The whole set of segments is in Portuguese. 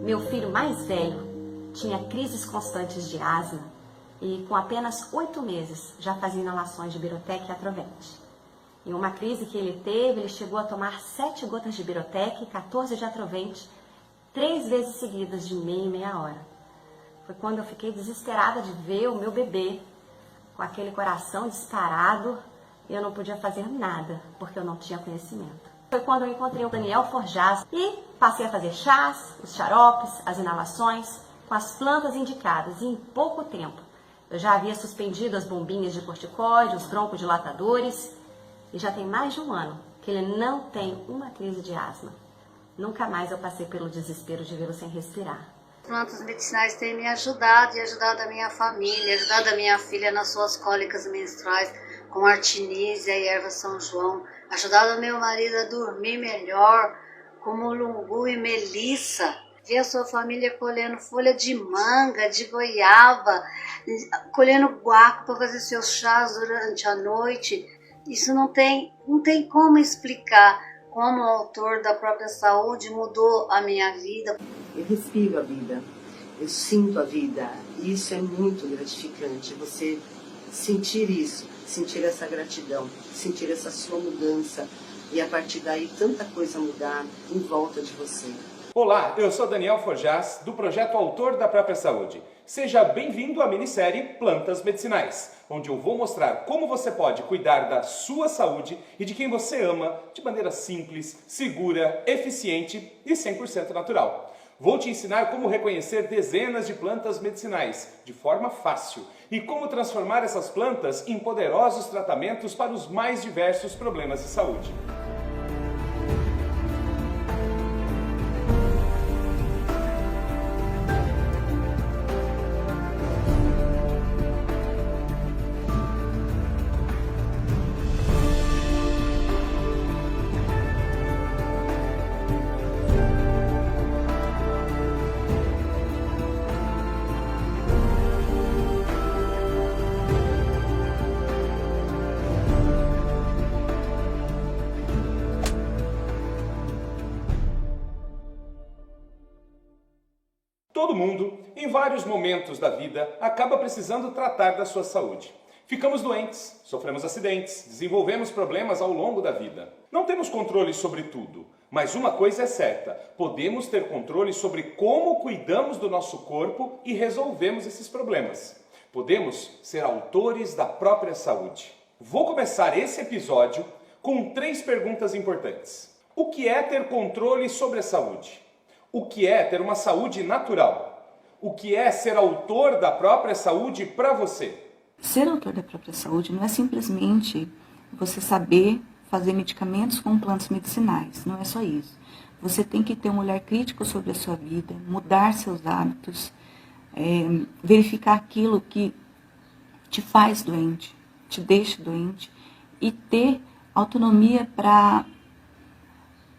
Meu filho mais velho tinha crises constantes de asma e com apenas 8 meses já fazia inalações de Birotec e Atrovente. Em uma crise que ele teve, ele chegou a tomar 7 gotas de Birotec e 14 de Atrovente, 3 vezes seguidas de meia e meia hora. Foi quando eu fiquei desesperada de ver o meu bebê com aquele coração disparado e eu não podia fazer nada, porque eu não tinha conhecimento. Foi quando eu encontrei o Daniel Forjaz e passei a fazer chás, os xaropes, as inalações, com as plantas indicadas. E em pouco tempo, eu já havia suspendido as bombinhas de corticóide, os broncodilatadores, e já tem mais de 1 ano que ele não tem uma crise de asma. Nunca mais eu passei pelo desespero de vê-lo sem respirar. Plantas medicinais têm me ajudado e ajudado a minha família, ajudado a minha filha nas suas cólicas menstruais, com artemisia e erva São João, ajudado o meu marido a dormir melhor, com mulungu e melissa. Ver a sua família colhendo folha de manga, de goiaba, colhendo guaco para fazer seus chás durante a noite. Isso não tem como explicar como o autor da própria saúde mudou a minha vida. Eu respiro a vida, eu sinto a vida, e isso é muito gratificante, você sentir isso, sentir essa gratidão, sentir essa sua mudança, e a partir daí tanta coisa mudar em volta de você. Olá, eu sou Daniel Forjaz, do projeto Autor da Própria Saúde. Seja bem-vindo à minissérie Plantas Medicinais, onde eu vou mostrar como você pode cuidar da sua saúde e de quem você ama de maneira simples, segura, eficiente e 100% natural. Vou te ensinar como reconhecer dezenas de plantas medicinais de forma fácil e como transformar essas plantas em poderosos tratamentos para os mais diversos problemas de saúde. Todo mundo, em vários momentos da vida, acaba precisando tratar da sua saúde. Ficamos doentes, sofremos acidentes, desenvolvemos problemas ao longo da vida. Não temos controle sobre tudo, mas uma coisa é certa, podemos ter controle sobre como cuidamos do nosso corpo e resolvemos esses problemas. Podemos ser autores da própria saúde. Vou começar esse episódio com 3 perguntas importantes. O que é ter controle sobre a saúde? O que é ter uma saúde natural? O que é ser autor da própria saúde para você? Ser autor da própria saúde não é simplesmente você saber fazer medicamentos com plantas medicinais, não é só isso. Você tem que ter um olhar crítico sobre a sua vida, mudar seus hábitos, verificar aquilo que te faz doente, te deixa doente e ter autonomia para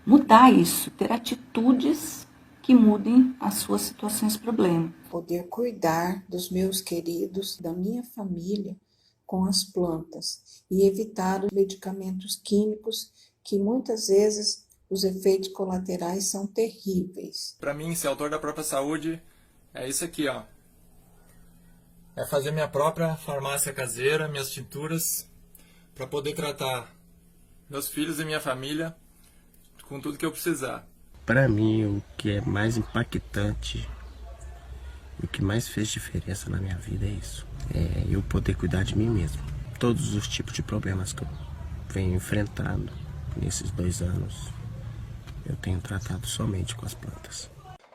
mudar isso, ter atitudes que mudem as suas situações problema. Poder cuidar dos meus queridos, da minha família, com as plantas e evitar os medicamentos químicos que muitas vezes os efeitos colaterais são terríveis. Para mim, ser autor da própria saúde é isso aqui, ó. É fazer minha própria farmácia caseira, minhas tinturas, para poder tratar meus filhos e minha família com tudo que eu precisar. Para mim, o que é mais impactante, o que mais fez diferença na minha vida é isso. É eu poder cuidar de mim mesmo. Todos os tipos de problemas que eu venho enfrentando nesses 2 anos, eu tenho tratado somente com as plantas.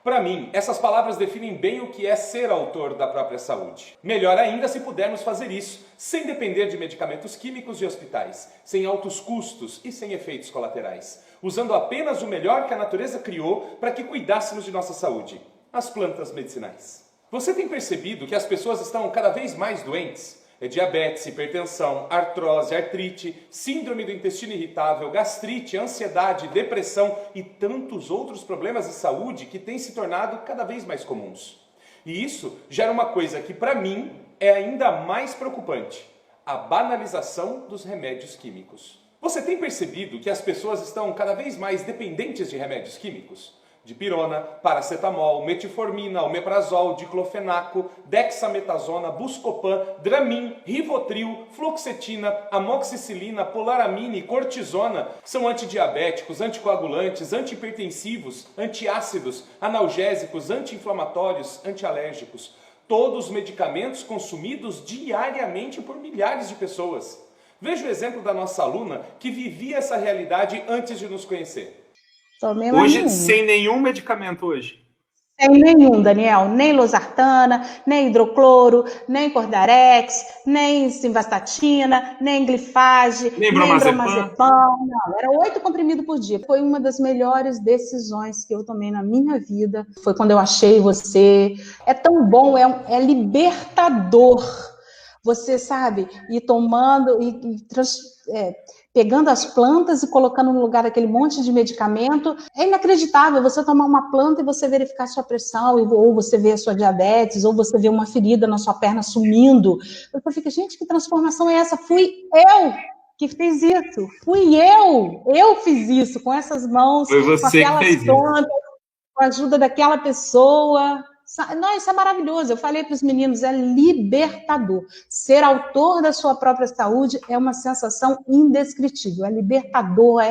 Para mim, essas palavras definem bem o que é ser autor da própria saúde. Melhor ainda se pudermos fazer isso sem depender de medicamentos químicos e hospitais, sem altos custos e sem efeitos colaterais, usando apenas o melhor que a natureza criou para que cuidássemos de nossa saúde, as plantas medicinais. Você tem percebido que as pessoas estão cada vez mais doentes? Diabetes, hipertensão, artrose, artrite, síndrome do intestino irritável, gastrite, ansiedade, depressão e tantos outros problemas de saúde que têm se tornado cada vez mais comuns. E isso gera uma coisa que, para mim, é ainda mais preocupante: a banalização dos remédios químicos. Você tem percebido que as pessoas estão cada vez mais dependentes de remédios químicos? dipirona, paracetamol, metformina, omeprazol, diclofenaco, dexametasona, buscopan, dramin, rivotril, fluoxetina, amoxicilina, polaramine, cortisona. São antidiabéticos, anticoagulantes, antihipertensivos, antiácidos, analgésicos, anti-inflamatórios, antialérgicos. Todos medicamentos consumidos diariamente por milhares de pessoas. Veja o exemplo da nossa aluna que vivia essa realidade antes de nos conhecer. Tomei Hoje, sem nenhum medicamento hoje. Sem nenhum, Daniel. Nem losartana, nem hidrocloro, nem cordarex, nem simvastatina, nem glifage, nem bromazepam. Não, era 8 comprimidos por dia. Foi uma das melhores decisões que eu tomei na minha vida. Foi quando eu achei você. É tão bom, é libertador. Você sabe, ir tomando pegando as plantas e colocando no lugar aquele monte de medicamento. É inacreditável você tomar uma planta e você verificar a sua pressão, ou você ver a sua diabetes, ou você ver uma ferida na sua perna sumindo. Eu fico, gente, que transformação é essa? Fui eu que fiz isso. Fui eu. Eu fiz isso com essas mãos, com aquelas plantas, com a ajuda daquela pessoa. Não, isso é maravilhoso. Eu falei para os meninos, é libertador. Ser autor da sua própria saúde é uma sensação indescritível. É libertador,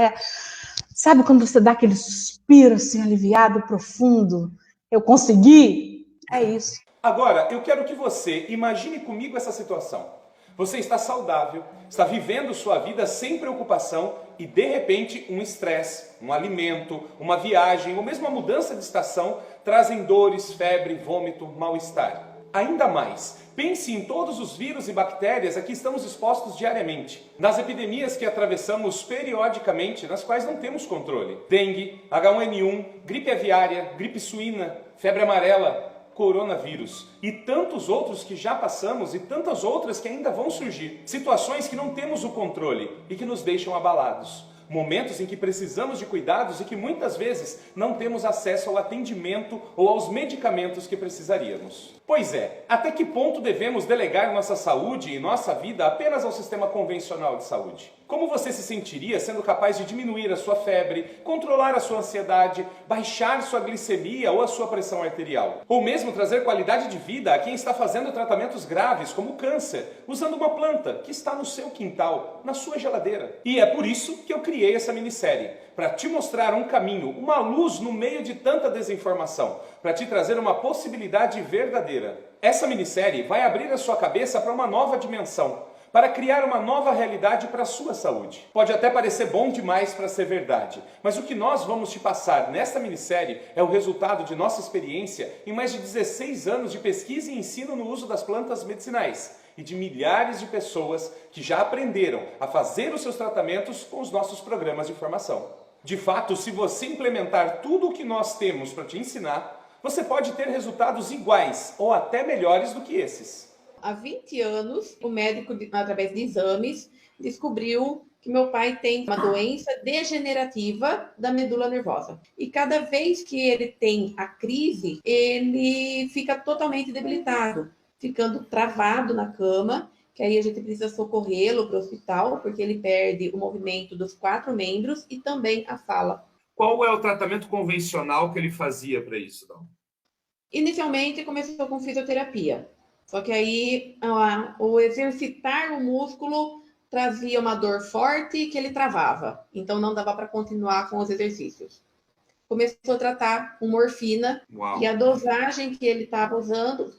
sabe quando você dá aquele suspiro assim, aliviado, profundo? Eu consegui? É isso. Agora, eu quero que você imagine comigo essa situação. Você está saudável, está vivendo sua vida sem preocupação e, de repente, um estresse, um alimento, uma viagem ou mesmo uma mudança de estação trazem dores, febre, vômito, mal-estar. Ainda mais, pense em todos os vírus e bactérias a que estamos expostos diariamente. Nas epidemias que atravessamos periodicamente, nas quais não temos controle. Dengue, H1N1, gripe aviária, gripe suína, febre amarela, coronavírus e tantos outros que já passamos e tantas outras que ainda vão surgir. Situações que não temos o controle e que nos deixam abalados. Momentos em que precisamos de cuidados e que muitas vezes não temos acesso ao atendimento ou aos medicamentos que precisaríamos. Pois é, até que ponto devemos delegar nossa saúde e nossa vida apenas ao sistema convencional de saúde? Como você se sentiria sendo capaz de diminuir a sua febre, controlar a sua ansiedade, baixar sua glicemia ou a sua pressão arterial? Ou mesmo trazer qualidade de vida a quem está fazendo tratamentos graves como câncer, usando uma planta que está no seu quintal, na sua geladeira. E é por isso que eu criei essa minissérie, para te mostrar um caminho, uma luz no meio de tanta desinformação, para te trazer uma possibilidade verdadeira. Essa minissérie vai abrir a sua cabeça para uma nova dimensão, para criar uma nova realidade para a sua saúde. Pode até parecer bom demais para ser verdade, mas o que nós vamos te passar nesta minissérie é o resultado de nossa experiência em mais de 16 anos de pesquisa e ensino no uso das plantas medicinais e de milhares de pessoas que já aprenderam a fazer os seus tratamentos com os nossos programas de formação. De fato, se você implementar tudo o que nós temos para te ensinar, você pode ter resultados iguais ou até melhores do que esses. Há 20 anos, o médico, através de exames, descobriu que meu pai tem uma doença degenerativa da medula nervosa. E cada vez que ele tem a crise, ele fica totalmente debilitado, ficando travado na cama, que aí a gente precisa socorrê-lo para o hospital, porque ele perde o movimento dos 4 membros e também a fala. Qual é o tratamento convencional que ele fazia para isso, Dom? Inicialmente, começou com fisioterapia. Só que aí o exercitar o músculo trazia uma dor forte que ele travava. Então não dava para continuar com os exercícios. Começou a tratar com morfina. Uau. E a dosagem que ele estava usando,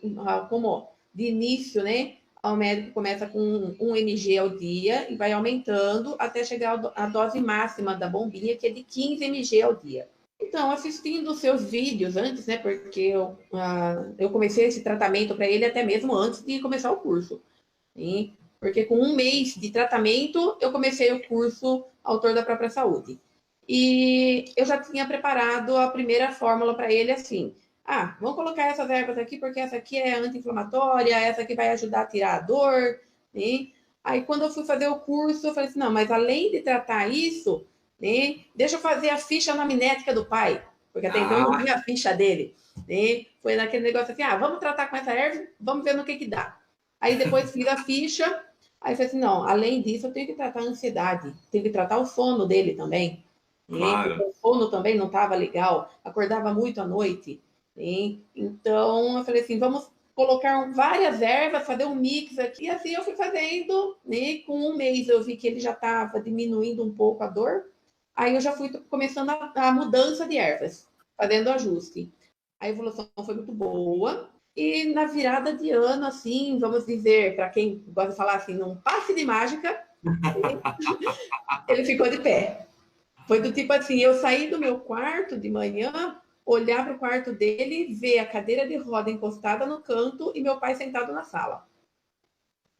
como de início, né? O médico começa com 1 mg ao dia e vai aumentando até chegar à dose máxima da bombinha, que é de 15 mg ao dia. Então, assistindo os seus vídeos antes, né, porque eu comecei esse tratamento para ele até mesmo antes de começar o curso. Hein? Porque com 1 mês de tratamento, eu comecei o curso Autor da Própria Saúde. E eu já tinha preparado a primeira fórmula para ele assim. Vamos colocar essas ervas aqui, porque essa aqui é anti-inflamatória, essa aqui vai ajudar a tirar a dor. Né? Aí, quando eu fui fazer o curso, eu falei assim, não, mas além de tratar isso, né, deixa eu fazer a ficha anamnética do pai, porque até então eu não vi a ficha dele. Né? Foi naquele negócio assim, vamos tratar com essa erva, vamos ver no que dá. Aí depois fiz a ficha, aí eu falei assim, não, além disso eu tenho que tratar a ansiedade, tenho que tratar o sono dele também. Claro. O sono também não estava legal, acordava muito à noite. Então, eu falei assim, vamos colocar várias ervas, fazer um mix aqui. E assim eu fui fazendo, né? Com um mês eu vi que ele já estava diminuindo um pouco a dor. Aí eu já fui começando a mudança de ervas, fazendo ajuste. A evolução foi muito boa. E na virada de ano, assim, vamos dizer, para quem gosta de falar assim, num passe de mágica, ele ficou de pé. Foi do tipo assim, eu saí do meu quarto de manhã, olhar para o quarto dele, ver a cadeira de roda encostada no canto e meu pai sentado na sala.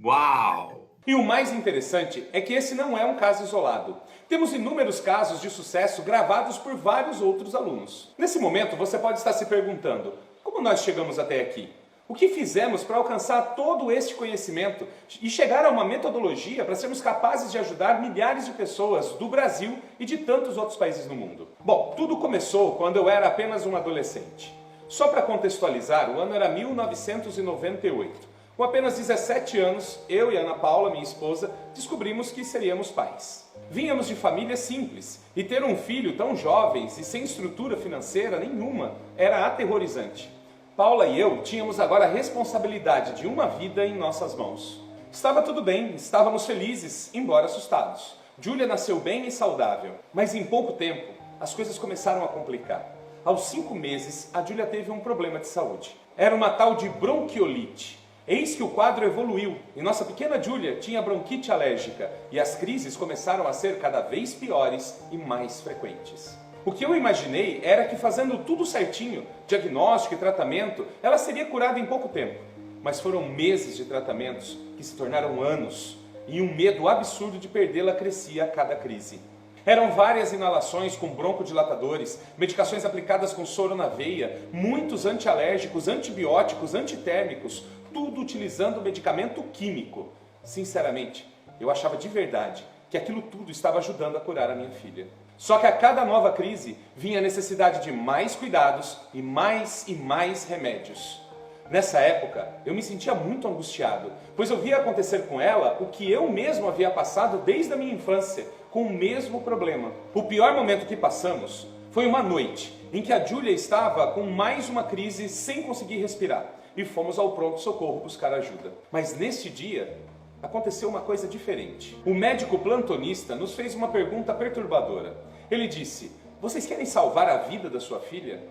Uau! E o mais interessante é que esse não é um caso isolado. Temos inúmeros casos de sucesso gravados por vários outros alunos. Nesse momento, você pode estar se perguntando, como nós chegamos até aqui? O que fizemos para alcançar todo este conhecimento e chegar a uma metodologia para sermos capazes de ajudar milhares de pessoas do Brasil e de tantos outros países no mundo? Bom, tudo começou quando eu era apenas um adolescente. Só para contextualizar, o ano era 1998. Com apenas 17 anos, eu e Ana Paula, minha esposa, descobrimos que seríamos pais. Vínhamos de família simples e ter um filho tão jovem e sem estrutura financeira nenhuma era aterrorizante. Paula e eu tínhamos agora a responsabilidade de uma vida em nossas mãos. Estava tudo bem, estávamos felizes, embora assustados. Júlia nasceu bem e saudável, mas em pouco tempo as coisas começaram a complicar. Aos 5 meses, a Júlia teve um problema de saúde. Era uma tal de bronquiolite. Eis que o quadro evoluiu e nossa pequena Júlia tinha bronquite alérgica e as crises começaram a ser cada vez piores e mais frequentes. O que eu imaginei era que fazendo tudo certinho, diagnóstico e tratamento, ela seria curada em pouco tempo. Mas foram meses de tratamentos que se tornaram anos e um medo absurdo de perdê-la crescia a cada crise. Eram várias inalações com broncodilatadores, medicações aplicadas com soro na veia, muitos antialérgicos, antibióticos, antitérmicos, tudo utilizando medicamento químico. Sinceramente, eu achava de verdade que aquilo tudo estava ajudando a curar a minha filha. Só que a cada nova crise vinha a necessidade de mais cuidados e mais remédios. Nessa época, eu me sentia muito angustiado, pois eu via acontecer com ela o que eu mesmo havia passado desde a minha infância, com o mesmo problema. O pior momento que passamos foi uma noite em que a Júlia estava com mais uma crise sem conseguir respirar e fomos ao pronto-socorro buscar ajuda. Mas neste dia, aconteceu uma coisa diferente. O médico plantonista nos fez uma pergunta perturbadora. Ele disse, vocês querem salvar a vida da sua filha?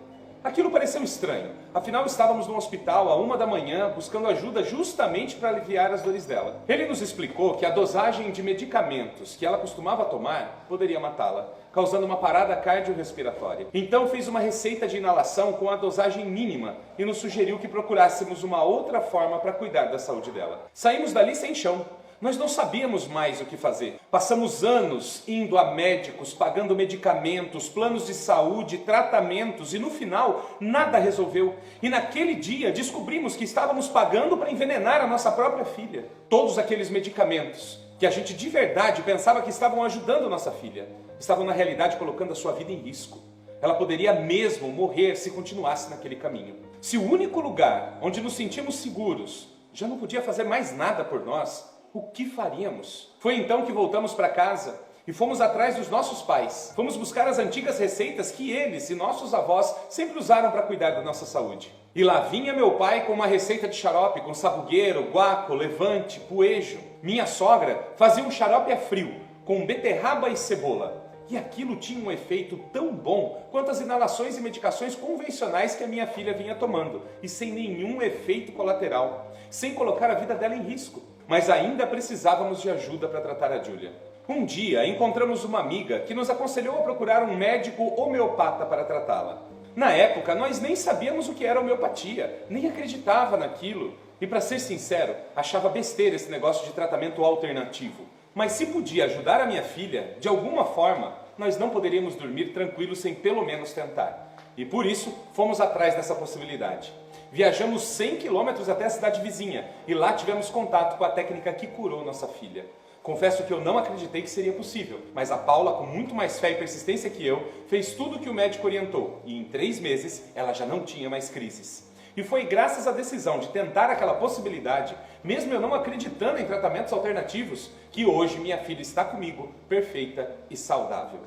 Aquilo pareceu estranho, afinal estávamos no hospital à 1 da manhã buscando ajuda justamente para aliviar as dores dela. Ele nos explicou que a dosagem de medicamentos que ela costumava tomar poderia matá-la, causando uma parada cardiorrespiratória. Então fez uma receita de inalação com a dosagem mínima e nos sugeriu que procurássemos uma outra forma para cuidar da saúde dela. Saímos dali sem chão. Nós não sabíamos mais o que fazer. Passamos anos indo a médicos, pagando medicamentos, planos de saúde, tratamentos e no final nada resolveu. E naquele dia descobrimos que estávamos pagando para envenenar a nossa própria filha. Todos aqueles medicamentos que a gente de verdade pensava que estavam ajudando nossa filha, estavam na realidade colocando a sua vida em risco. Ela poderia mesmo morrer se continuasse naquele caminho. Se o único lugar onde nos sentimos seguros já não podia fazer mais nada por nós, o que faríamos? Foi então que voltamos para casa e fomos atrás dos nossos pais. Fomos buscar as antigas receitas que eles e nossos avós sempre usaram para cuidar da nossa saúde. E lá vinha meu pai com uma receita de xarope com sabugueiro, guaco, levante, poejo. Minha sogra fazia um xarope a frio com beterraba e cebola. E aquilo tinha um efeito tão bom quanto as inalações e medicações convencionais que a minha filha vinha tomando, e sem nenhum efeito colateral, sem colocar a vida dela em risco. Mas ainda precisávamos de ajuda para tratar a Júlia. Um dia encontramos uma amiga que nos aconselhou a procurar um médico homeopata para tratá-la. Na época, nós nem sabíamos o que era homeopatia, nem acreditava naquilo. E para ser sincero, achava besteira esse negócio de tratamento alternativo. Mas se podia ajudar a minha filha, de alguma forma, nós não poderíamos dormir tranquilos sem pelo menos tentar. E por isso, fomos atrás dessa possibilidade. Viajamos 100 quilômetros até a cidade vizinha e lá tivemos contato com a técnica que curou nossa filha. Confesso que eu não acreditei que seria possível, mas a Paula, com muito mais fé e persistência que eu, fez tudo o que o médico orientou e em 3 meses ela já não tinha mais crises. E foi graças à decisão de tentar aquela possibilidade, mesmo eu não acreditando em tratamentos alternativos, que hoje minha filha está comigo, perfeita e saudável.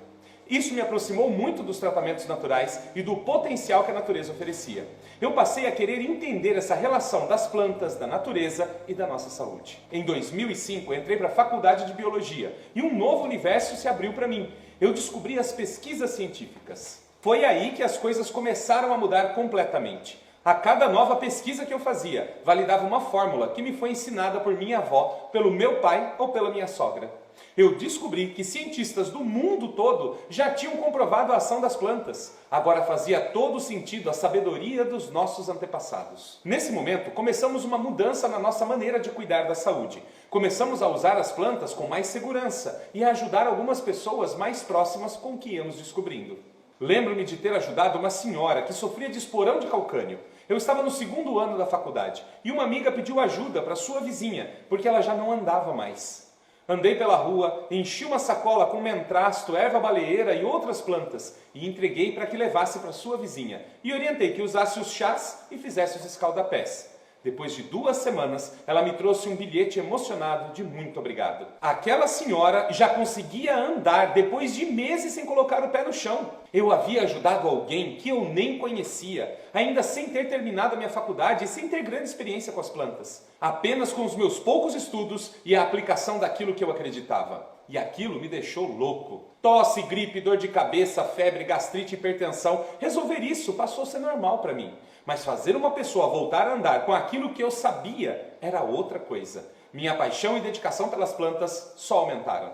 Isso me aproximou muito dos tratamentos naturais e do potencial que a natureza oferecia. Eu passei a querer entender essa relação das plantas, da natureza e da nossa saúde. Em 2005, entrei para a faculdade de biologia e um novo universo se abriu para mim. Eu descobri as pesquisas científicas. Foi aí que as coisas começaram a mudar completamente. A cada nova pesquisa que eu fazia, validava uma fórmula que me foi ensinada por minha avó, pelo meu pai ou pela minha sogra. Eu descobri que cientistas do mundo todo já tinham comprovado a ação das plantas. Agora fazia todo sentido a sabedoria dos nossos antepassados. Nesse momento, começamos uma mudança na nossa maneira de cuidar da saúde. Começamos a usar as plantas com mais segurança e a ajudar algumas pessoas mais próximas com o que íamos descobrindo. Lembro-me de ter ajudado uma senhora que sofria de esporão de calcânio. Eu estava no 2º ano da faculdade e uma amiga pediu ajuda para sua vizinha, porque ela já não andava mais. Andei pela rua, enchi uma sacola com mentrasto, erva baleeira e outras plantas e entreguei para que levasse para sua vizinha e orientei que usasse os chás e fizesse os escaldapés. Depois de 2 semanas, ela me trouxe um bilhete emocionado de muito obrigado. Aquela senhora já conseguia andar depois de meses sem colocar o pé no chão. Eu havia ajudado alguém que eu nem conhecia, ainda sem ter terminado a minha faculdade e sem ter grande experiência com as plantas. Apenas com os meus poucos estudos e a aplicação daquilo que eu acreditava. E aquilo me deixou louco. Tosse, gripe, dor de cabeça, febre, gastrite, hipertensão. Resolver isso passou a ser normal para mim. Mas fazer uma pessoa voltar a andar com aquilo que eu sabia era outra coisa. Minha paixão e dedicação pelas plantas só aumentaram.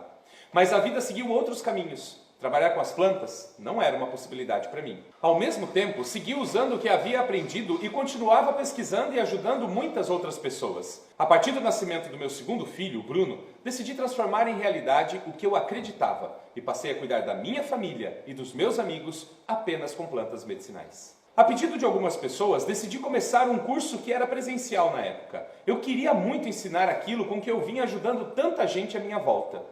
Mas a vida seguiu outros caminhos. Trabalhar com as plantas não era uma possibilidade para mim. Ao mesmo tempo, segui usando o que havia aprendido e continuava pesquisando e ajudando muitas outras pessoas. A partir do nascimento do meu 2º filho, Bruno, decidi transformar em realidade o que eu acreditava e passei a cuidar da minha família e dos meus amigos apenas com plantas medicinais. A pedido de algumas pessoas, decidi começar um curso que era presencial na época. Eu queria muito ensinar aquilo com que eu vinha ajudando tanta gente à minha volta.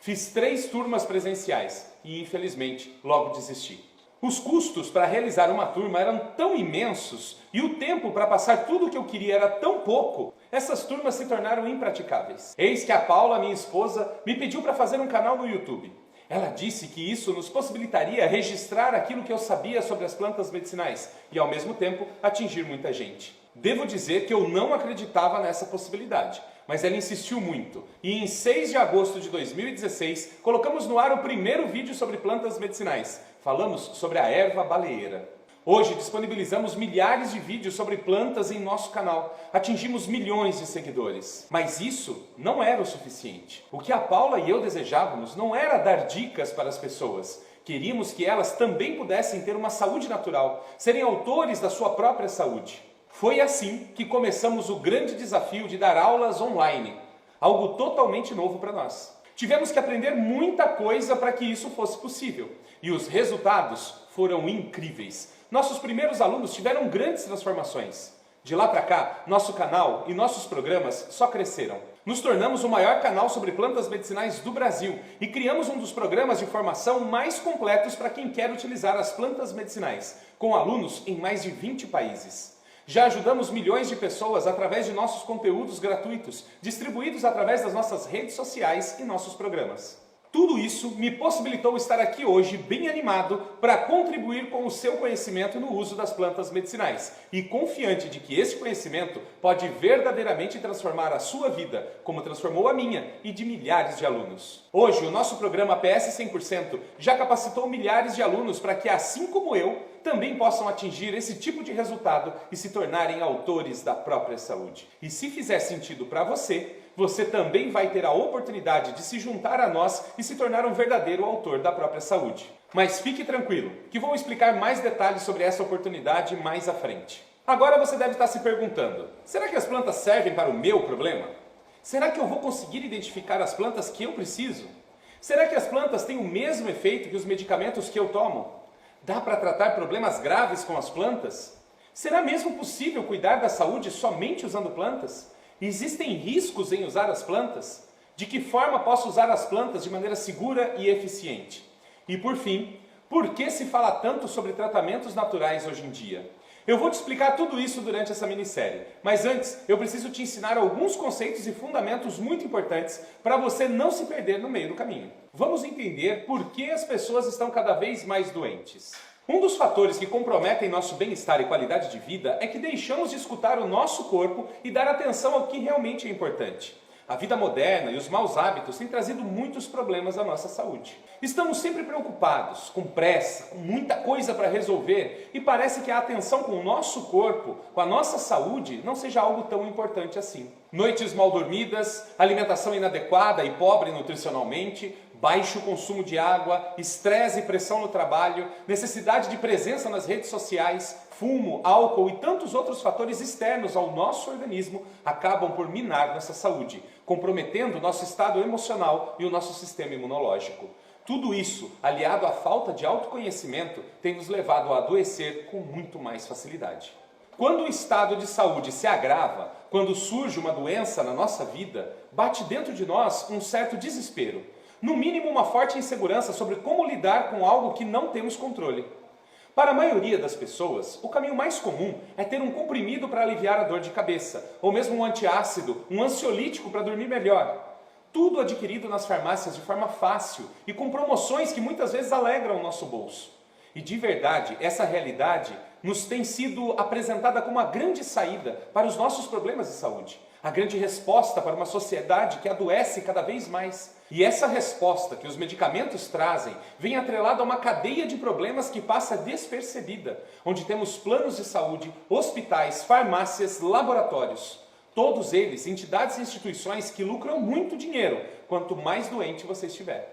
Fiz 3 turmas presenciais e, infelizmente, logo desisti. Os custos para realizar uma turma eram tão imensos e o tempo para passar tudo o que eu queria era tão pouco, essas turmas se tornaram impraticáveis. Eis que a Paula, minha esposa, me pediu para fazer um canal no YouTube. Ela disse que isso nos possibilitaria registrar aquilo que eu sabia sobre as plantas medicinais e, ao mesmo tempo, atingir muita gente. Devo dizer que eu não acreditava nessa possibilidade, mas ela insistiu muito. E em 6 de agosto de 2016, colocamos no ar o primeiro vídeo sobre plantas medicinais. Falamos sobre a erva baleeira. Hoje disponibilizamos milhares de vídeos sobre plantas em nosso canal. Atingimos milhões de seguidores. Mas isso não era o suficiente. O que a Paula e eu desejávamos não era dar dicas para as pessoas. Queríamos que elas também pudessem ter uma saúde natural, serem autores da sua própria saúde. Foi assim que começamos o grande desafio de dar aulas online. Algo totalmente novo para nós. Tivemos que aprender muita coisa para que isso fosse possível. E os resultados foram incríveis. Nossos primeiros alunos tiveram grandes transformações. De lá para cá, nosso canal e nossos programas só cresceram. Nos tornamos o maior canal sobre plantas medicinais do Brasil e criamos um dos programas de formação mais completos para quem quer utilizar as plantas medicinais, com alunos em mais de 20 países. Já ajudamos milhões de pessoas através de nossos conteúdos gratuitos, distribuídos através das nossas redes sociais e nossos programas. Tudo isso me possibilitou estar aqui hoje bem animado para contribuir com o seu conhecimento no uso das plantas medicinais e confiante de que esse conhecimento pode verdadeiramente transformar a sua vida, como transformou a minha e de milhares de alunos. Hoje, o nosso programa PS 100% já capacitou milhares de alunos para que, assim como eu, também possam atingir esse tipo de resultado e se tornarem autores da própria saúde. E se fizer sentido para você, você também vai ter a oportunidade de se juntar a nós e se tornar um verdadeiro autor da própria saúde. Mas fique tranquilo, que vou explicar mais detalhes sobre essa oportunidade mais à frente. Agora você deve estar se perguntando, será que as plantas servem para o meu problema? Será que eu vou conseguir identificar as plantas que eu preciso? Será que as plantas têm o mesmo efeito que os medicamentos que eu tomo? Dá para tratar problemas graves com as plantas? Será mesmo possível cuidar da saúde somente usando plantas? Existem riscos em usar as plantas? De que forma posso usar as plantas de maneira segura e eficiente? E por fim, por que se fala tanto sobre tratamentos naturais hoje em dia? Eu vou te explicar tudo isso durante essa minissérie, mas antes eu preciso te ensinar alguns conceitos e fundamentos muito importantes para você não se perder no meio do caminho. Vamos entender por que as pessoas estão cada vez mais doentes. Um dos fatores que comprometem nosso bem-estar e qualidade de vida é que deixamos de escutar o nosso corpo e dar atenção ao que realmente é importante. A vida moderna e os maus hábitos têm trazido muitos problemas à nossa saúde. Estamos sempre preocupados, com pressa, com muita coisa para resolver e parece que a atenção com o nosso corpo, com a nossa saúde, não seja algo tão importante assim. Noites mal dormidas, alimentação inadequada e pobre nutricionalmente, baixo consumo de água, estresse e pressão no trabalho, necessidade de presença nas redes sociais, fumo, álcool e tantos outros fatores externos ao nosso organismo acabam por minar nossa saúde, comprometendo o nosso estado emocional e o nosso sistema imunológico. Tudo isso, aliado à falta de autoconhecimento, tem nos levado a adoecer com muito mais facilidade. Quando o estado de saúde se agrava, quando surge uma doença na nossa vida, bate dentro de nós um certo desespero. No mínimo, uma forte insegurança sobre como lidar com algo que não temos controle. Para a maioria das pessoas, o caminho mais comum é ter um comprimido para aliviar a dor de cabeça, ou mesmo um antiácido, um ansiolítico para dormir melhor. Tudo adquirido nas farmácias de forma fácil e com promoções que muitas vezes alegram o nosso bolso. E de verdade, essa realidade nos tem sido apresentada como a grande saída para os nossos problemas de saúde. A grande resposta para uma sociedade que adoece cada vez mais. E essa resposta que os medicamentos trazem vem atrelada a uma cadeia de problemas que passa despercebida, onde temos planos de saúde, hospitais, farmácias, laboratórios. Todos eles entidades e instituições que lucram muito dinheiro quanto mais doente você estiver.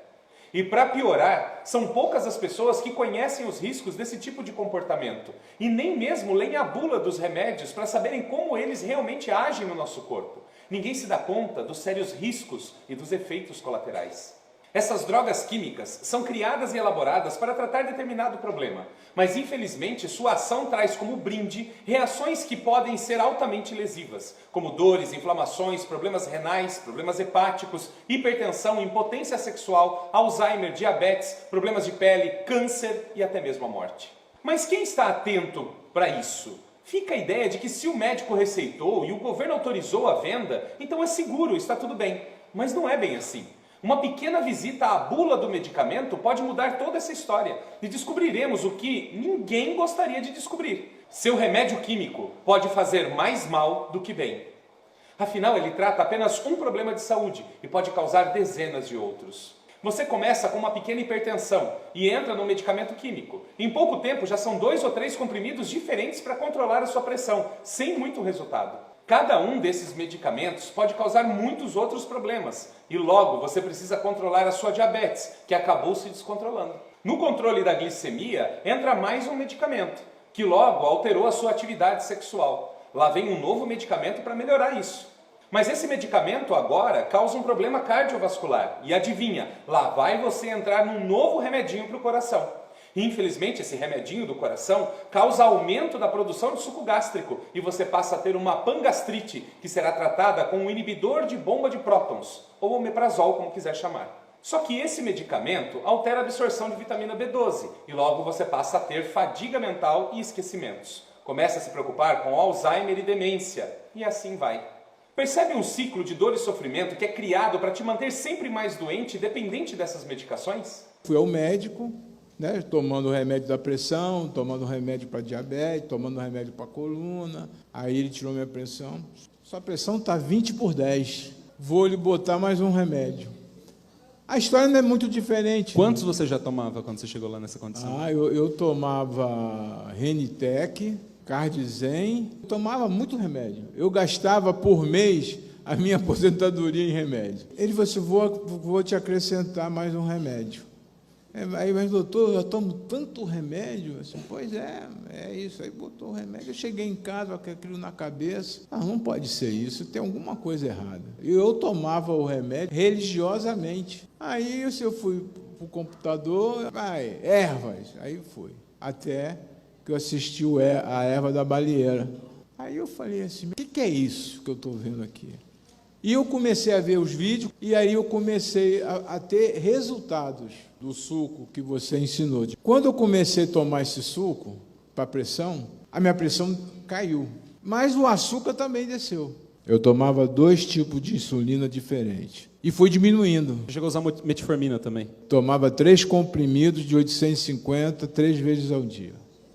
E para piorar, são poucas as pessoas que conhecem os riscos desse tipo de comportamento e nem mesmo leem a bula dos remédios para saberem como eles realmente agem no nosso corpo. Ninguém se dá conta dos sérios riscos e dos efeitos colaterais. Essas drogas químicas são criadas e elaboradas para tratar determinado problema, mas infelizmente sua ação traz como brinde reações que podem ser altamente lesivas, como dores, inflamações, problemas renais, problemas hepáticos, hipertensão, impotência sexual, Alzheimer, diabetes, problemas de pele, câncer e até mesmo a morte. Mas quem está atento para isso? Fica a ideia de que se o médico receitou e o governo autorizou a venda, então é seguro, está tudo bem. Mas não é bem assim. Uma pequena visita à bula do medicamento pode mudar toda essa história e descobriremos o que ninguém gostaria de descobrir. Seu remédio químico pode fazer mais mal do que bem. Afinal, ele trata apenas um problema de saúde e pode causar dezenas de outros. Você começa com uma pequena hipertensão e entra no medicamento químico. Em pouco tempo já são 2 ou 3 comprimidos diferentes para controlar a sua pressão, sem muito resultado. Cada um desses medicamentos pode causar muitos outros problemas e logo você precisa controlar a sua diabetes, que acabou se descontrolando. No controle da glicemia entra mais um medicamento, que logo alterou a sua atividade sexual. Lá vem um novo medicamento para melhorar isso. Mas esse medicamento agora causa um problema cardiovascular e adivinha, lá vai você entrar num novo remedinho para o coração. Infelizmente, esse remedinho do coração causa aumento da produção de suco gástrico e você passa a ter uma pangastrite, que será tratada com um inibidor de bomba de prótons, ou omeprazol, como quiser chamar. Só que esse medicamento altera a absorção de vitamina B12 e logo você passa a ter fadiga mental e esquecimentos. Começa a se preocupar com Alzheimer e demência, e assim vai. Percebe um ciclo de dor e sofrimento que é criado para te manter sempre mais doente e dependente dessas medicações? Fui ao médico, tomando remédio da pressão, tomando remédio para diabetes, tomando remédio para coluna. Aí ele tirou minha pressão. Sua pressão está 20/10. Vou lhe botar mais um remédio. A história não é muito diferente. Quantos você já tomava quando você chegou lá nessa condição? Eu tomava Renitec, Cardizen, eu tomava muito remédio. Eu gastava por mês a minha aposentadoria em remédio. Ele falou assim, vou te acrescentar mais um remédio. Aí, mas doutor, eu tomo tanto remédio. Assim, pois é isso. Aí botou o remédio. Eu cheguei em casa com aquilo na cabeça. Não pode ser isso, tem alguma coisa errada. E eu tomava o remédio religiosamente. Aí eu fui para o computador, ervas. Aí fui. Até que eu assisti a erva da baleeira. Aí eu falei assim, o que é isso que eu estou vendo aqui? E eu comecei a ver os vídeos e aí eu comecei a ter resultados do suco que você ensinou. Quando eu comecei a tomar esse suco para pressão, a minha pressão caiu. Mas o açúcar também desceu. Eu tomava 2 tipos de insulina diferentes. E foi diminuindo. Você chegou a usar metformina também? Tomava 3 comprimidos de 850, 3 vezes ao dia.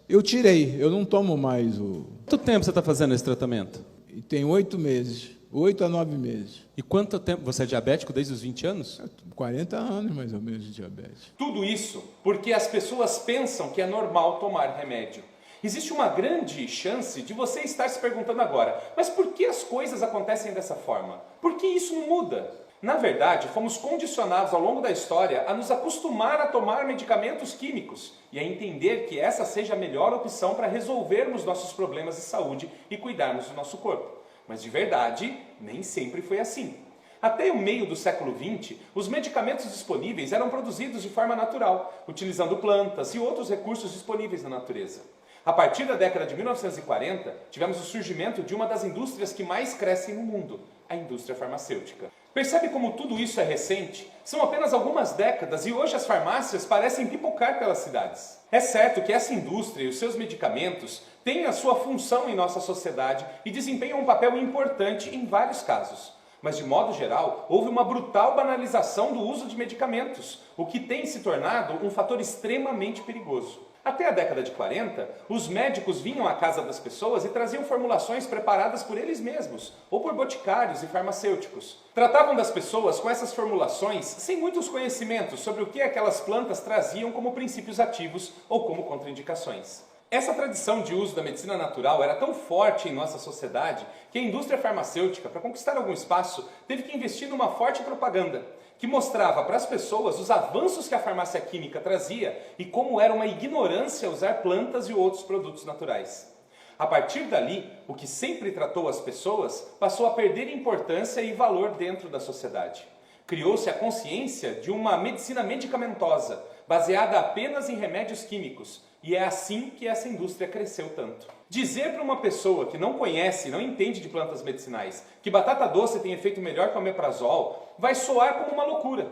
Eu tirei, eu não tomo mais o... Quanto tempo você está fazendo esse tratamento? Tem 8 meses, 8 a 9 meses. E quanto tempo? Você é diabético desde os 20 anos? 40 anos, mais ou menos, de diabetes. Tudo isso porque as pessoas pensam que é normal tomar remédio. Existe uma grande chance de você estar se perguntando agora, mas por que as coisas acontecem dessa forma? Por que isso não muda? Na verdade, fomos condicionados ao longo da história a nos acostumar a tomar medicamentos químicos e a entender que essa seja a melhor opção para resolvermos nossos problemas de saúde e cuidarmos do nosso corpo. Mas de verdade, nem sempre foi assim. Até o meio do século XX, os medicamentos disponíveis eram produzidos de forma natural, utilizando plantas e outros recursos disponíveis na natureza. A partir da década de 1940, tivemos o surgimento de uma das indústrias que mais crescem no mundo, a indústria farmacêutica. Percebe como tudo isso é recente? São apenas algumas décadas e hoje as farmácias parecem pipocar pelas cidades. É certo que essa indústria e os seus medicamentos têm a sua função em nossa sociedade e desempenham um papel importante em vários casos. Mas, de modo geral, houve uma brutal banalização do uso de medicamentos, o que tem se tornado um fator extremamente perigoso. Até a década de 40, os médicos vinham à casa das pessoas e traziam formulações preparadas por eles mesmos, ou por boticários e farmacêuticos. Tratavam das pessoas com essas formulações sem muitos conhecimentos sobre o que aquelas plantas traziam como princípios ativos ou como contraindicações. Essa tradição de uso da medicina natural era tão forte em nossa sociedade que a indústria farmacêutica, para conquistar algum espaço, teve que investir numa forte propaganda, que mostrava para as pessoas os avanços que a farmácia química trazia e como era uma ignorância usar plantas e outros produtos naturais. A partir dali, o que sempre tratou as pessoas passou a perder importância e valor dentro da sociedade. Criou-se a consciência de uma medicina medicamentosa, baseada apenas em remédios químicos, e é assim que essa indústria cresceu tanto. Dizer para uma pessoa que não conhece, não entende de plantas medicinais, que batata doce tem efeito melhor que o omeprazol, vai soar como uma loucura.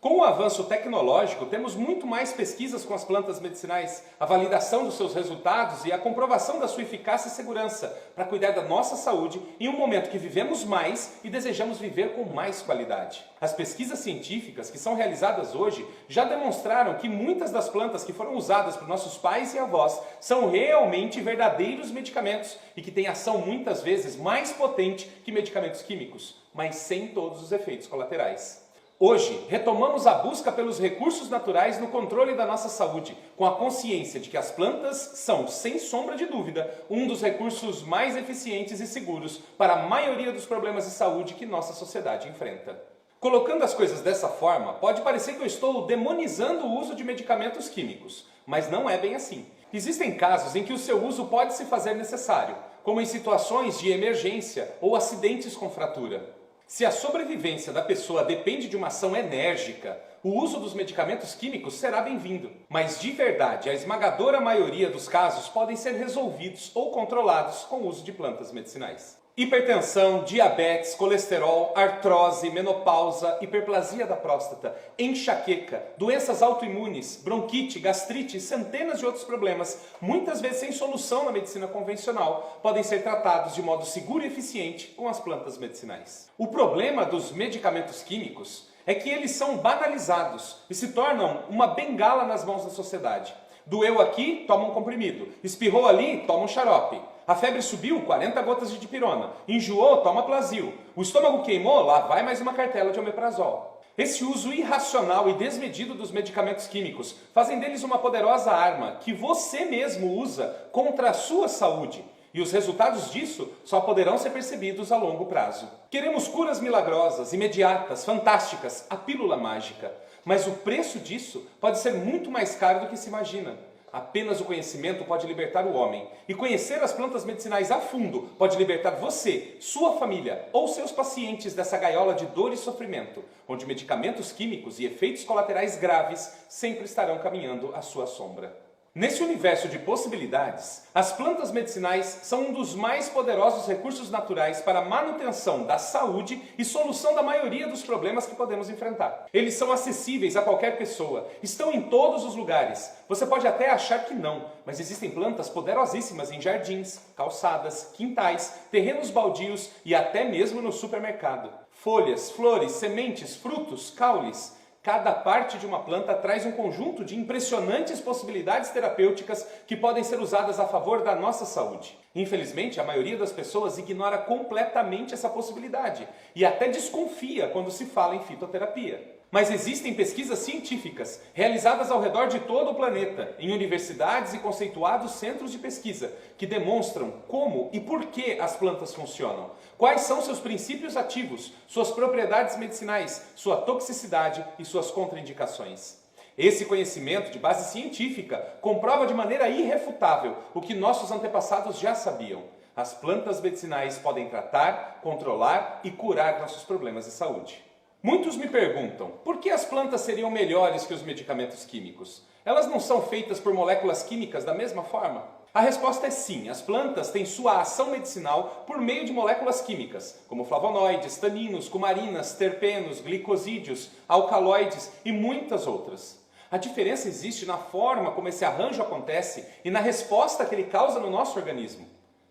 Com o avanço tecnológico, temos muito mais pesquisas com as plantas medicinais, a validação dos seus resultados e a comprovação da sua eficácia e segurança para cuidar da nossa saúde em um momento que vivemos mais e desejamos viver com mais qualidade. As pesquisas científicas que são realizadas hoje já demonstraram que muitas das plantas que foram usadas por nossos pais e avós são realmente verdadeiros medicamentos e que têm ação muitas vezes mais potente que medicamentos químicos, mas sem todos os efeitos colaterais. Hoje, retomamos a busca pelos recursos naturais no controle da nossa saúde, com a consciência de que as plantas são, sem sombra de dúvida, um dos recursos mais eficientes e seguros para a maioria dos problemas de saúde que nossa sociedade enfrenta. Colocando as coisas dessa forma, pode parecer que eu estou demonizando o uso de medicamentos químicos, mas não é bem assim. Existem casos em que o seu uso pode se fazer necessário, como em situações de emergência ou acidentes com fratura. Se a sobrevivência da pessoa depende de uma ação enérgica, o uso dos medicamentos químicos será bem-vindo. Mas, de verdade, a esmagadora maioria dos casos podem ser resolvidos ou controlados com o uso de plantas medicinais. Hipertensão, diabetes, colesterol, artrose, menopausa, hiperplasia da próstata, enxaqueca, doenças autoimunes, bronquite, gastrite e centenas de outros problemas, muitas vezes sem solução na medicina convencional, podem ser tratados de modo seguro e eficiente com as plantas medicinais. O problema dos medicamentos químicos é que eles são banalizados e se tornam uma bengala nas mãos da sociedade. Doeu aqui, toma um comprimido. Espirrou ali, toma um xarope. A febre subiu, 40 gotas de dipirona. Enjoou, toma Plasil. O estômago queimou, lá vai mais uma cartela de omeprazol. Esse uso irracional e desmedido dos medicamentos químicos fazem deles uma poderosa arma que você mesmo usa contra a sua saúde. E os resultados disso só poderão ser percebidos a longo prazo. Queremos curas milagrosas, imediatas, fantásticas, a pílula mágica. Mas o preço disso pode ser muito mais caro do que se imagina. Apenas o conhecimento pode libertar o homem. E conhecer as plantas medicinais a fundo pode libertar você, sua família ou seus pacientes dessa gaiola de dor e sofrimento, onde medicamentos químicos e efeitos colaterais graves sempre estarão caminhando à sua sombra. Nesse universo de possibilidades, as plantas medicinais são um dos mais poderosos recursos naturais para a manutenção da saúde e solução da maioria dos problemas que podemos enfrentar. Eles são acessíveis a qualquer pessoa, estão em todos os lugares. Você pode até achar que não, mas existem plantas poderosíssimas em jardins, calçadas, quintais, terrenos baldios e até mesmo no supermercado. Folhas, flores, sementes, frutos, caules. Cada parte de uma planta traz um conjunto de impressionantes possibilidades terapêuticas que podem ser usadas a favor da nossa saúde. Infelizmente, a maioria das pessoas ignora completamente essa possibilidade e até desconfia quando se fala em fitoterapia. Mas existem pesquisas científicas realizadas ao redor de todo o planeta, em universidades e conceituados centros de pesquisa, que demonstram como e por que as plantas funcionam, quais são seus princípios ativos, suas propriedades medicinais, sua toxicidade e suas contraindicações. Esse conhecimento de base científica comprova de maneira irrefutável o que nossos antepassados já sabiam. As plantas medicinais podem tratar, controlar e curar nossos problemas de saúde. Muitos me perguntam, por que as plantas seriam melhores que os medicamentos químicos? Elas não são feitas por moléculas químicas da mesma forma? A resposta é sim, as plantas têm sua ação medicinal por meio de moléculas químicas, como flavonoides, taninos, cumarinas, terpenos, glicosídeos, alcaloides e muitas outras. A diferença existe na forma como esse arranjo acontece e na resposta que ele causa no nosso organismo.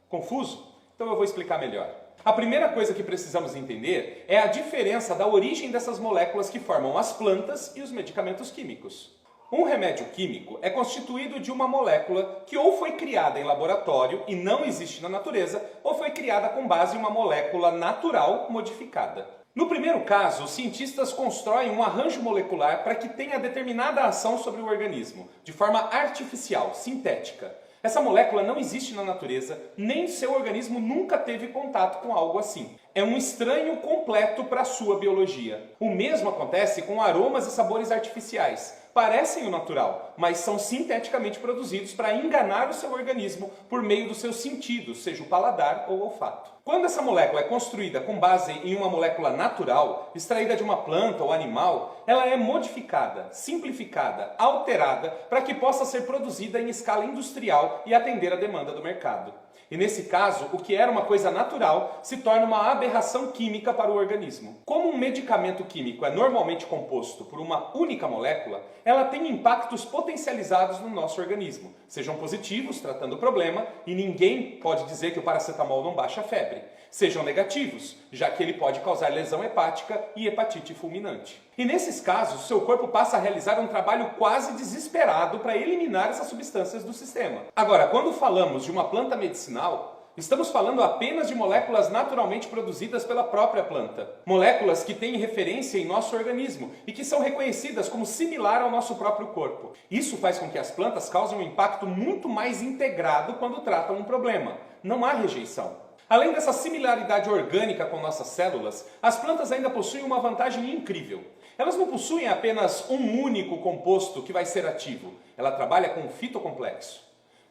Confuso? Então eu vou explicar melhor. A primeira coisa que precisamos entender é a diferença da origem dessas moléculas que formam as plantas e os medicamentos químicos. Um remédio químico é constituído de uma molécula que ou foi criada em laboratório e não existe na natureza, ou foi criada com base em uma molécula natural modificada. No primeiro caso, os cientistas constroem um arranjo molecular para que tenha determinada ação sobre o organismo, de forma artificial, sintética. Essa molécula não existe na natureza, nem seu organismo nunca teve contato com algo assim. É um estranho completo para a sua biologia. O mesmo acontece com aromas e sabores artificiais. Parecem o natural, mas são sinteticamente produzidos para enganar o seu organismo por meio dos seus sentidos, seja o paladar ou o olfato. Quando essa molécula é construída com base em uma molécula natural, extraída de uma planta ou animal, ela é modificada, simplificada, alterada para que possa ser produzida em escala industrial e atender a demanda do mercado. E nesse caso, o que era uma coisa natural se torna uma aberração química para o organismo. Como um medicamento químico é normalmente composto por uma única molécula, ela tem impactos potencializados no nosso organismo. Sejam positivos, tratando o problema, e ninguém pode dizer que o paracetamol não baixa a febre. Sejam negativos, já que ele pode causar lesão hepática e hepatite fulminante. E nesses casos, seu corpo passa a realizar um trabalho quase desesperado para eliminar essas substâncias do sistema. Agora, quando falamos de uma planta medicinal, estamos falando apenas de moléculas naturalmente produzidas pela própria planta. Moléculas que têm referência em nosso organismo e que são reconhecidas como similar ao nosso próprio corpo. Isso faz com que as plantas causem um impacto muito mais integrado quando tratam um problema. Não há rejeição. Além dessa similaridade orgânica com nossas células, as plantas ainda possuem uma vantagem incrível. Elas não possuem apenas um único composto que vai ser ativo. Ela trabalha com o fitocomplexo.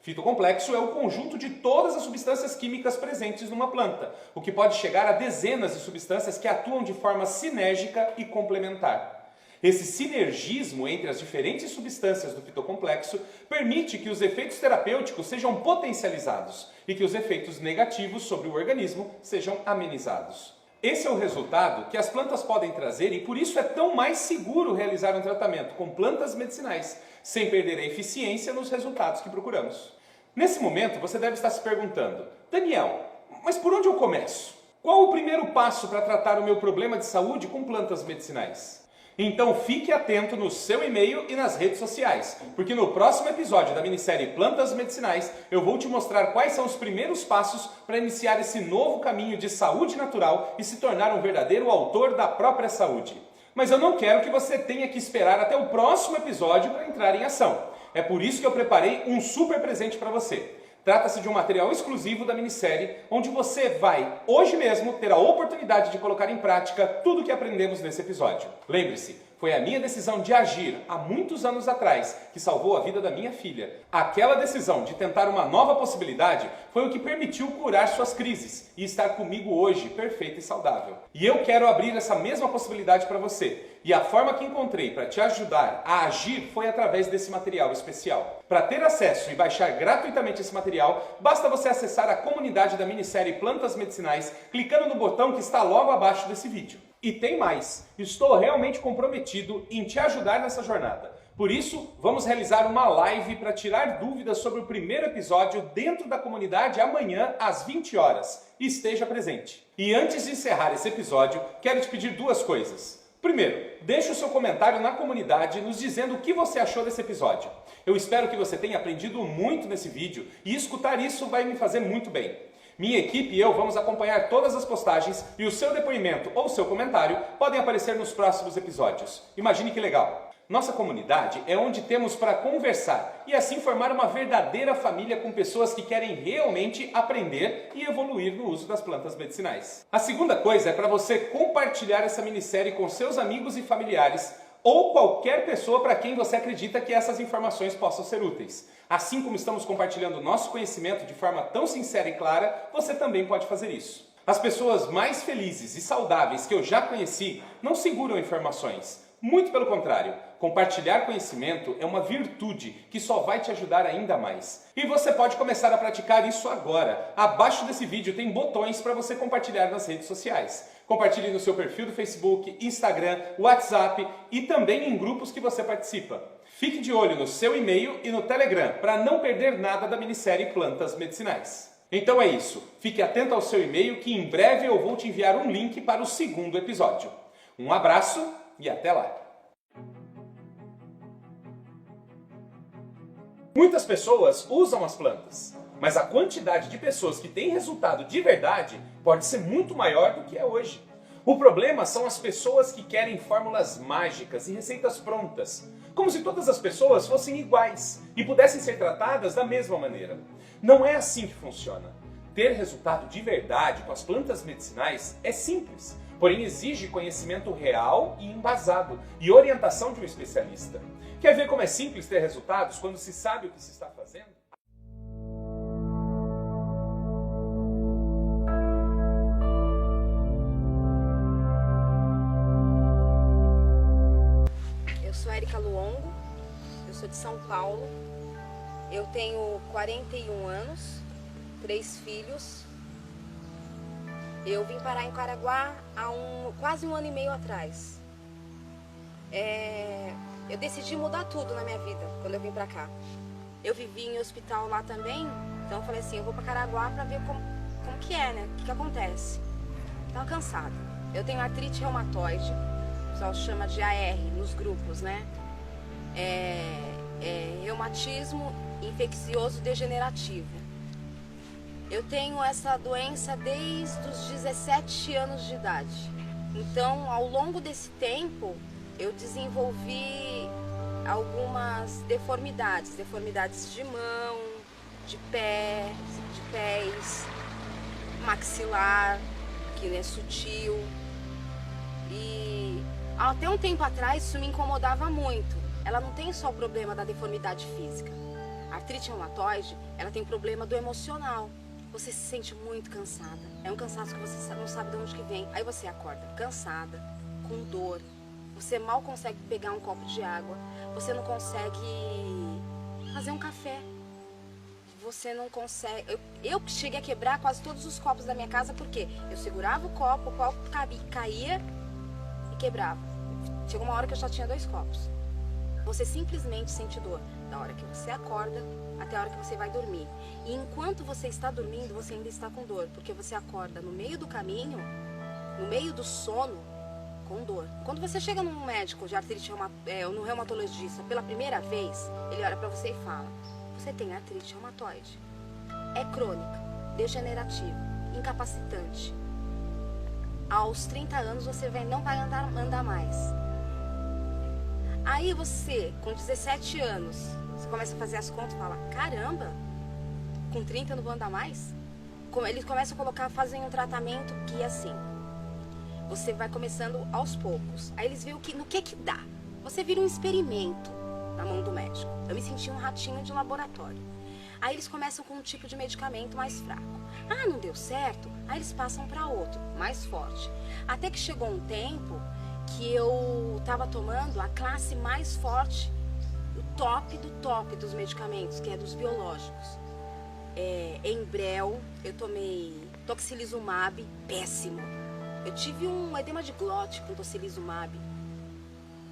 Fitocomplexo é o conjunto de todas as substâncias químicas presentes numa planta, o que pode chegar a dezenas de substâncias que atuam de forma sinérgica e complementar. Esse sinergismo entre as diferentes substâncias do fitocomplexo permite que os efeitos terapêuticos sejam potencializados e que os efeitos negativos sobre o organismo sejam amenizados. Esse é o resultado que as plantas podem trazer e por isso é tão mais seguro realizar um tratamento com plantas medicinais, sem perder a eficiência nos resultados que procuramos. Nesse momento, você deve estar se perguntando, Daniel, mas por onde eu começo? Qual o primeiro passo para tratar o meu problema de saúde com plantas medicinais? Então fique atento no seu e-mail e nas redes sociais, porque no próximo episódio da minissérie Plantas Medicinais eu vou te mostrar quais são os primeiros passos para iniciar esse novo caminho de saúde natural e se tornar um verdadeiro autor da própria saúde. Mas eu não quero que você tenha que esperar até o próximo episódio para entrar em ação. É por isso que eu preparei um super presente para você. Trata-se de um material exclusivo da minissérie, onde você vai, hoje mesmo, ter a oportunidade de colocar em prática tudo o que aprendemos nesse episódio. Lembre-se, foi a minha decisão de agir há muitos anos atrás que salvou a vida da minha filha. Aquela decisão de tentar uma nova possibilidade foi o que permitiu curar suas crises e estar comigo hoje, perfeita e saudável. E eu quero abrir essa mesma possibilidade para você. E a forma que encontrei para te ajudar a agir foi através desse material especial. Para ter acesso e baixar gratuitamente esse material, basta você acessar a comunidade da minissérie Plantas Medicinais, clicando no botão que está logo abaixo desse vídeo. E tem mais, estou realmente comprometido em te ajudar nessa jornada. Por isso, vamos realizar uma live para tirar dúvidas sobre o primeiro episódio dentro da comunidade amanhã às 20 horas. Esteja presente. E antes de encerrar esse episódio, quero te pedir duas coisas. Primeiro, deixe o seu comentário na comunidade nos dizendo o que você achou desse episódio. Eu espero que você tenha aprendido muito nesse vídeo e escutar isso vai me fazer muito bem. Minha equipe e eu vamos acompanhar todas as postagens e o seu depoimento ou seu comentário podem aparecer nos próximos episódios. Imagine que legal! Nossa comunidade é onde temos para conversar e assim formar uma verdadeira família com pessoas que querem realmente aprender e evoluir no uso das plantas medicinais. A segunda coisa é para você compartilhar essa minissérie com seus amigos e familiares ou qualquer pessoa para quem você acredita que essas informações possam ser úteis. Assim como estamos compartilhando nosso conhecimento de forma tão sincera e clara, você também pode fazer isso. As pessoas mais felizes e saudáveis que eu já conheci não seguram informações. Muito pelo contrário, compartilhar conhecimento é uma virtude que só vai te ajudar ainda mais. E você pode começar a praticar isso agora. Abaixo desse vídeo tem botões para você compartilhar nas redes sociais. Compartilhe no seu perfil do Facebook, Instagram, WhatsApp e também em grupos que você participa. Fique de olho no seu e-mail e no Telegram para não perder nada da minissérie Plantas Medicinais. Então é isso. Fique atento ao seu e-mail que em breve eu vou te enviar um link para o segundo episódio. Um abraço e até lá! Muitas pessoas usam as plantas, mas a quantidade de pessoas que têm resultado de verdade pode ser muito maior do que é hoje. O problema são as pessoas que querem fórmulas mágicas e receitas prontas, como se todas as pessoas fossem iguais e pudessem ser tratadas da mesma maneira. Não é assim que funciona. Ter resultado de verdade com as plantas medicinais é simples, porém exige conhecimento real e embasado e orientação de um especialista. Quer ver como é simples ter resultados quando se sabe o que se está fazendo? Eu sou Érica Luongo, eu sou de São Paulo, eu tenho 41 anos, 3 filhos. Eu vim parar em Caraguá há quase um ano e meio atrás. Eu decidi mudar tudo na minha vida quando eu vim pra cá. Eu vivi em hospital lá também, então eu falei assim, eu vou pra Caraguá pra ver como que é, né? O que acontece. Tava cansada. Eu tenho artrite reumatoide, o pessoal chama de AR nos grupos, né? Reumatismo infeccioso degenerativo. Eu tenho essa doença desde os 17 anos de idade. Então, ao longo desse tempo, eu desenvolvi algumas deformidades. Deformidades de mão, de pés, maxilar, que é sutil. E até um tempo atrás isso me incomodava muito. Ela não tem só o problema da deformidade física. A artrite reumatoide, ela tem problema do emocional. Você se sente muito cansada. É um cansaço que você não sabe de onde que vem. Aí você acorda cansada, com dor. Você mal consegue pegar um copo de água. Você não consegue fazer um café. Você não consegue... Eu cheguei a quebrar quase todos os copos da minha casa, porque eu segurava o copo caía e quebrava. Chegou uma hora que eu só tinha 2 copos. Você simplesmente sente dor da hora que você acorda até a hora que você vai dormir. E enquanto você está dormindo, você ainda está com dor, porque você acorda no meio do caminho, no meio do sono, com dor. Quando você chega num médico de artrite ou no reumatologista pela primeira vez, ele olha para você e fala: você tem artrite reumatoide. É crônica, degenerativa, incapacitante. Aos 30 anos você não vai andar mais. Aí você, com 17 anos, você começa a fazer as contas e fala: caramba, com 30 eu não vou andar mais? Eles começam a fazem um tratamento que é assim. Você vai começando aos poucos. Aí eles veem no que dá. Você vira um experimento na mão do médico. Eu me senti um ratinho de laboratório. Aí eles começam com um tipo de medicamento mais fraco. Ah, não deu certo? Aí eles passam para outro, mais forte. Até que chegou um tempo que eu tava tomando a classe mais forte, o top do top dos medicamentos, que é dos biológicos. Embrel, eu tomei Tocilizumab, péssimo. Eu tive um edema de glote com Tocilizumab,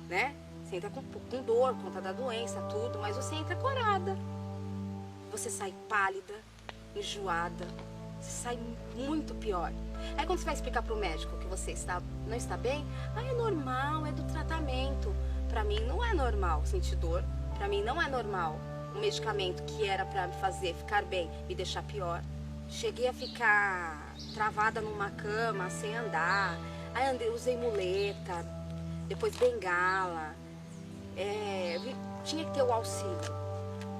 né? Você entra com dor, conta da doença, tudo, mas você entra corada. Você sai pálida, enjoada, você sai muito pior. Aí quando você vai explicar pro médico que você não está bem, é normal, é do tratamento. Pra mim não é normal sentir dor, pra mim não é normal um medicamento que era pra me fazer ficar bem me deixar pior. Cheguei a ficar travada numa cama, sem andar, aí usei muleta, depois bengala, tinha que ter o auxílio.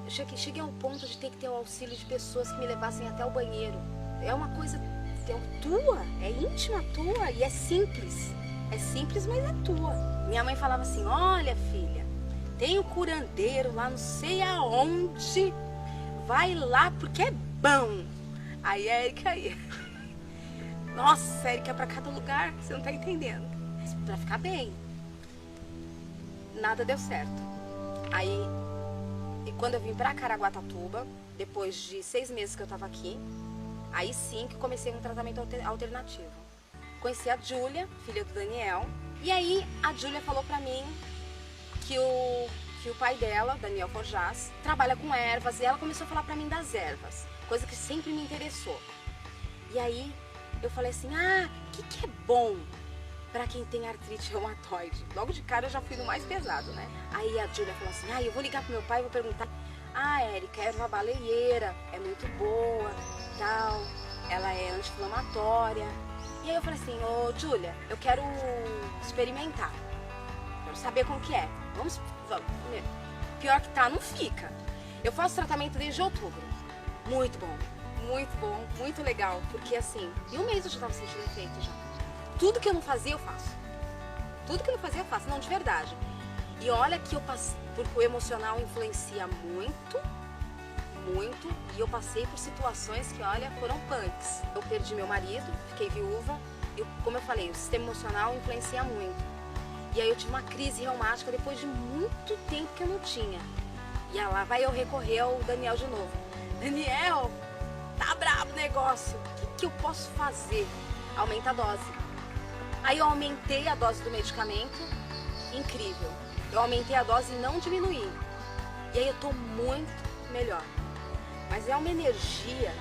Eu cheguei ao ponto de ter que ter o auxílio de pessoas que me levassem até o banheiro. É uma coisa tua, é íntima tua e é simples. É simples, mas é tua. Minha mãe falava assim, olha filha, tem um curandeiro lá não sei aonde, vai lá porque é bom. Aí a Érica ia. Nossa, a Érica é pra cada lugar, você não tá entendendo. Pra ficar bem. Nada deu certo. Aí, quando eu vim pra Caraguatatuba, depois de 6 meses que eu tava aqui, aí sim que comecei um tratamento alternativo. Conheci a Júlia, filha do Daniel, e aí a Júlia falou pra mim que o pai dela, Daniel Forjaz, trabalha com ervas, e ela começou a falar pra mim das ervas, coisa que sempre me interessou. E aí eu falei assim, o que é bom pra quem tem artrite reumatoide? Logo de cara eu já fui no mais pesado, né? Aí a Júlia falou assim, eu vou ligar pro meu pai e vou perguntar, Érica, erva baleieira, é muito boa, tal, ela é anti-inflamatória. E aí eu falei assim, Júlia, eu quero experimentar, quero saber como que é. Vamos. Pior que tá, não fica. Eu faço tratamento desde outubro. Muito bom, muito legal. Porque assim, em um mês eu já tava sentindo efeito já. Tudo que eu não fazia, eu faço. Tudo que eu não fazia, eu faço. Não, de verdade. E olha que eu passei, porque o emocional influencia muito. E eu passei por situações que, olha, foram punks. Eu perdi meu marido, fiquei viúva. E como eu falei, o sistema emocional influencia muito. E aí eu tive uma crise reumática depois de muito tempo que eu não tinha. E lá vai eu recorrer ao Daniel de novo. Daniel, tá brabo o negócio. O que eu posso fazer? Aumenta a dose. Aí eu aumentei a dose do medicamento. Incrível. Eu aumentei a dose e não diminuí. E aí eu tô muito melhor. Mas é uma energia,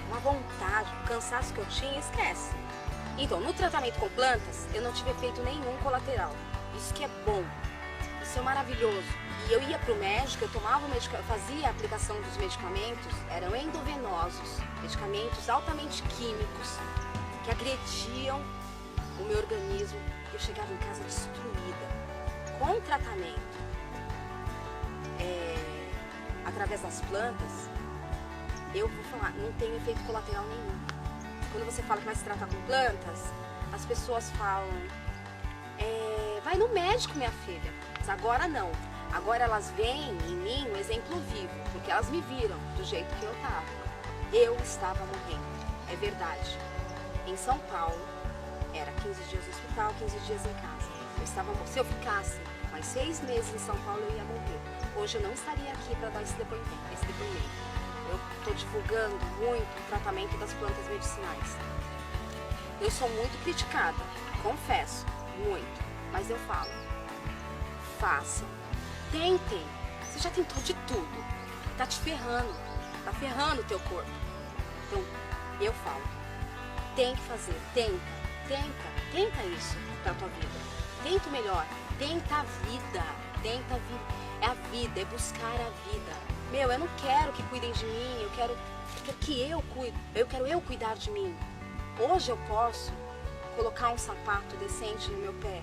uma vontade, um cansaço que eu tinha, esquece. Então, no tratamento com plantas, eu não tive efeito nenhum colateral. Isso que é bom, isso é maravilhoso. E eu ia pro médico, eu tomava o medicamento, fazia a aplicação dos medicamentos, eram endovenosos, medicamentos altamente químicos, que agrediam o meu organismo. Eu chegava em casa destruída, com tratamento. Através das plantas, eu vou falar, não tem efeito colateral nenhum. Quando você fala que vai se tratar com plantas, as pessoas falam, vai no médico, minha filha. Mas agora não. Agora elas veem em mim um exemplo vivo, porque elas me viram do jeito que eu estava. Eu estava morrendo, é verdade. Em São Paulo, era 15 dias no hospital, 15 dias em casa. Se eu ficasse mais 6 meses em São Paulo, eu ia morrer. Hoje eu não estaria aqui para dar esse depoimento. Eu estou divulgando muito o tratamento das plantas medicinais. Eu sou muito criticada, confesso, muito. Mas eu falo, façam, tentem. Você já tentou de tudo. Tá te ferrando, tá ferrando o teu corpo. Então, eu falo, tem que fazer, tenta isso pra tua vida. Tenta o melhor, tenta a vida. É a vida, é buscar a vida. Eu não quero que cuidem de mim, eu quero que eu cuide, eu quero cuidar de mim. Hoje eu posso colocar um sapato decente no meu pé.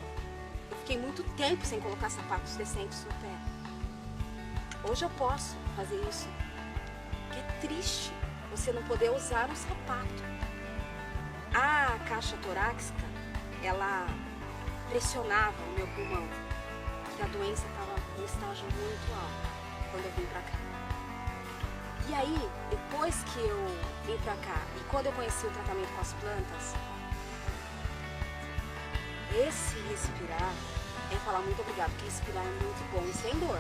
Eu fiquei muito tempo sem colocar sapatos decentes no pé. Hoje eu posso fazer isso. Que é triste você não poder usar um sapato. A caixa torácica, ela pressionava o meu pulmão, que a doença estava num estágio muito alto quando eu vim pra cá. E aí, depois que eu vim pra cá e quando eu conheci o tratamento com as plantas, Esse respirar é falar muito obrigado, porque respirar é muito bom e sem dor.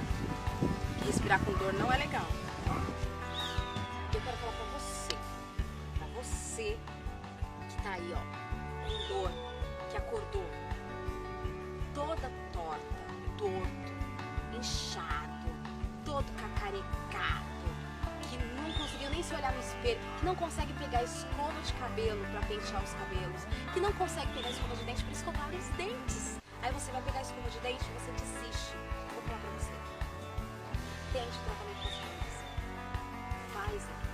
Respirar com dor não é legal. Eu quero falar pra você que tá aí, ó, com dor, que acordou, toda torta, torto, inchado, todo cacarecado, que não conseguiu nem se olhar no espelho, que não consegue pegar escova de cabelo pra pentear os cabelos, que não consegue pegar escova de dente pra escovar os dentes. Aí você vai pegar a escova de dente e você desiste. Vou falar pra você. Tente o tratamento das coisas. Faz aqui.